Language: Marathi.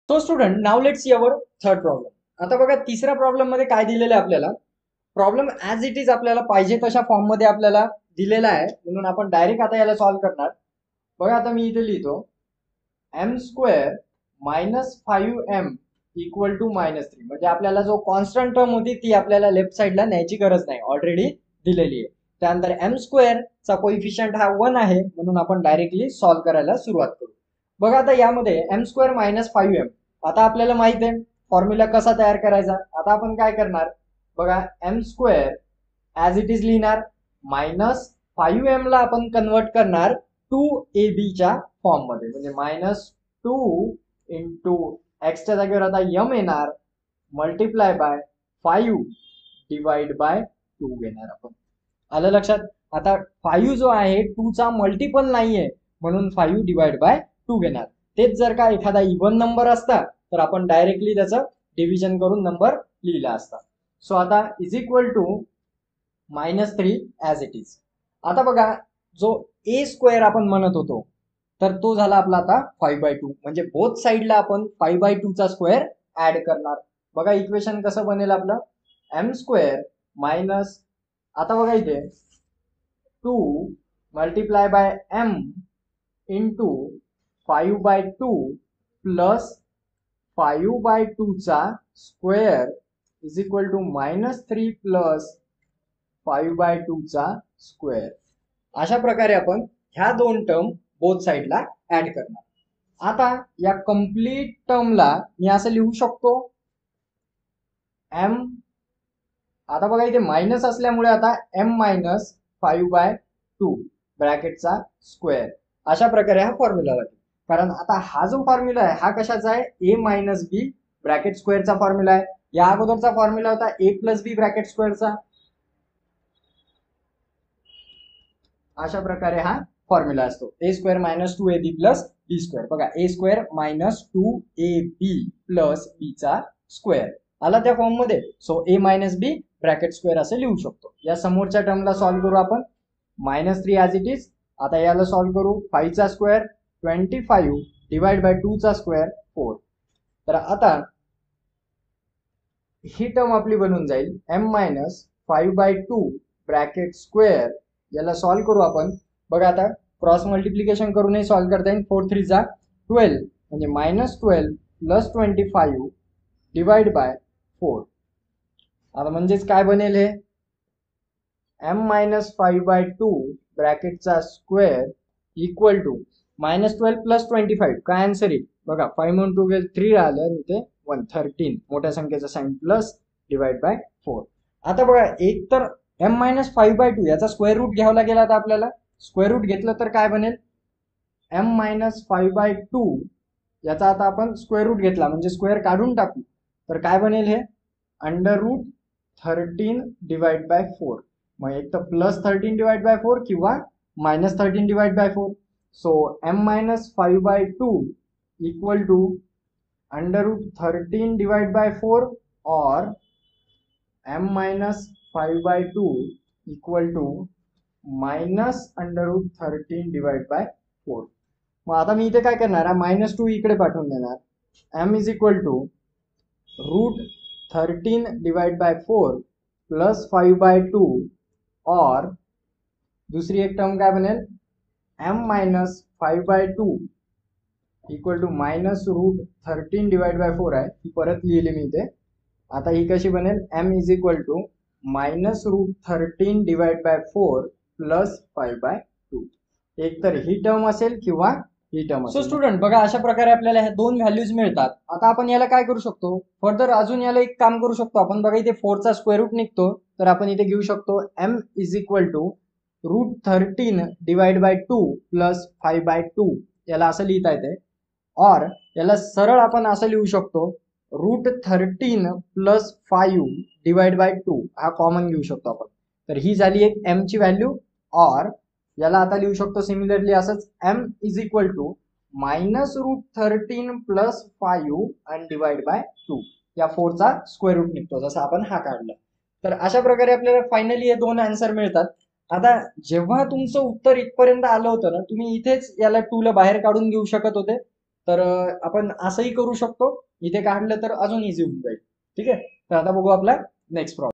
So student now let's see our third problem. आता बघा तिसऱ्या प्रॉब्लेम मध्ये काय दिलेलं आहे आपल्याला. प्रॉब्लेम ऍज इट इज आपल्याला पाहिजे तशा फॉर्म मध्ये आपल्याला दिलेला आहे, म्हणून आपण डायरेक्ट आता याला सॉल्व्ह करणार. बघा आता मी इथे लिहितो m square minus 5m equal to -3. म्हणजे आपल्याला जो कॉन्स्टंट टर्म होती ती आपल्याला लेफ्ट साईडला न्यायची गरज नाही, ऑलरेडी दिलेली आहे. त्यानंतर एम स्क्वेअर चा कोइफिशियंट हा 1 आहे, म्हणून आपण डायरेक्टली सॉल्व्ह करायला सुरुवात करू. बघा आता यामध्ये एम स्क्वेअर मायनस 5m, आता आपल्याला माहित आहे फॉर्म्युला कसा तयार करायचा. आता आपण काय करणार, बघा m square as it is लिहिणार, -5m ला आपण कन्वर्ट करणार 2ab च्या फॉर्म मध्ये, म्हणजे -2 इंटू एक्सच्या जागेवर आता m येणार, मल्टिप्लाय बाय 5 डिवाइड बाय 2 घेणार आपण. आलं लक्षात. आता 5 जो आहे 2 चा मल्टिपल नाहीये, म्हणून 5 डिवाइड बाय 2 घेणार. तेच जर का एखादा इव्हन नंबर असता तर आपण डायरेक्टली त्याचं डिव्हिजन करून नंबर लिहिला असता. सो आता is equal to -3 as it is. आता बघा जो ए स्क्वेअर आपण म्हणत होतो तर तो झाला आपला आता 5/2, म्हणजे बोथ साइडला आपण 5/2 चा स्क्वेअर ऍड करणार. बघा इक्वेशन कसं बनेल आपलं, एम स्क्वेअर मायनस, आता बघा इथे 2 multiply by m into 5/2 plus 5/2 चा square is equal to -3 plus 5/2 चा स्क्वेअर. अशा प्रकारे आपण ह्या दोन टर्म बोथ साइडला ऍड करणार. आता या कंप्लीट टर्मला मी असं लिहू शकतो m, आता बघा इथे मायनस असल्यामुळे आता m मायनस 5/2 ब्रॅकेटचा स्क्वेअर. अशा प्रकारे हा फॉर्म्युला लागेल. कारण आता हा जो फॉर्म्युला आहे हा कशाचा आहे, a मायनस बी ब्रॅकेट स्क्वेअरचा फॉर्म्युला आहे. या अगोदरचा फॉर्म्युला होता a प्लस बी ब्रॅकेट स्क्वेअरचा. अशा प्रकारे हा फॉर्म्युला असतो, A square minus 2ab plus B square. बघा A square minus 2ab plus B चा स्क्वेअर आला त्या फॉर्म मध्ये. So A minus B bracket square असे लिहू शकतो. या समोरच्या टर्मला सॉल्व्ह करू आपण, -3 ऍज इट इज. आता याला सॉल्व्ह करू, 5 चा स्क्वेअर 25 डिवाइड बाय 2 चा स्क्वेअर 4. तर आता ही टर्म आपली बनून जाईल m मायनस 5/2 ब्रॅकेट स्क्वेअर. याला सॉल्व्ह करू आपण. बघा आता क्रॉस मल्टिप्लिकेशन करूनही सॉल्व्ह करता येईल. 4 3 जा 12, म्हणजे -12 प्लस 25 डिवाइड बाय 4. आता म्हणजेच काय बनेल हे, m मायनस 5/2 ब्रॅकेटचा स्क्वेअर इक्वल टू -12 प्लस 25. काय आन्सर येईल बघा, 5 म्हणून 2 गेल 3 राहिलं आणि ते 13 मोठ्या संख्येचा साइन प्लस डिवाइड बाय 4. आता बघा एक तर m मायनस 5/2 याचा स्क्वेअर रूट घ्यावा लागेल. आता आपल्याला स्क्वेअर रूट घेतलं तर काय बनेल, m मायनस 5/2 याचा आता आपण स्क्वेअर रूट घेतला म्हणजे स्क्वेअर काढून टाकू तर काय बनेल हे, √13 डिवाइड बाय 4. मग एक तर +13 डिवाइड बाय 4 किंवा -13 divide by 4. So m minus 5/2 equal to √13 divide by 4 और m minus 5/2 equal to -√13 divide by 4. मग आता मी इथे काय करणार, -2 इकडे पाठवून देणार. m is equal to √13 divide by 4 plus 5/2 और दूसरी एक टर्म काय बनेल, m minus 5/2 equal to -√13 divide by 4 आहे, ती परत लिहिली मी इथे. आता ही कशी बनेल, m is equal to -√13 divide by 4 plus 5/2. एक तर ही टर्म असेल किंवा ही टर्म असेल. सो स्टुडंट बघा अशा प्रकारे आपल्याला ह्या दोन व्हॅल्यूज मिळतात. आता आपण याला काय करू शकतो, फर्दर अजून याला एक काम करू शकतो आपण. बघा इथे 4 चा स्क्वेअर रूट निघतो, तर आपण इथे घेऊ शकतो m is equal to √13 divide by 2 plus 5/2. याला असं लिहिता येते. और याला सरळ आपण असं लिहू शकतो, √13 प्लस 5 डिवाइड बाय 2 हा कॉमन घेऊ शकतो आपण. तर ही झाली एक m ची व्हॅल्यू. और याला आता लिहू शकतो सिमिलरली असंच, m is equal to -√13 plus 5 आणि डिवाइड बाय 2. या 4 चा स्क्वेअर रूट निघतो जसं आपण हा काढला. तर अशा प्रकारे आपल्याला फायनली हे दोन आन्सर मिळतात. आता जेव्हा तुमचं उत्तर इथपर्यंत आलं होतं ना, तुम्ही इथेच याला 2 ला बाहेर काढून घेऊ शकत होते. तर आपण असंही करू शकतो, इथे काढलं तर अजून इझी होऊन जाईल. ठीक आहे, तर आता बघू आपला नेक्स्ट प्रॉब्लेम.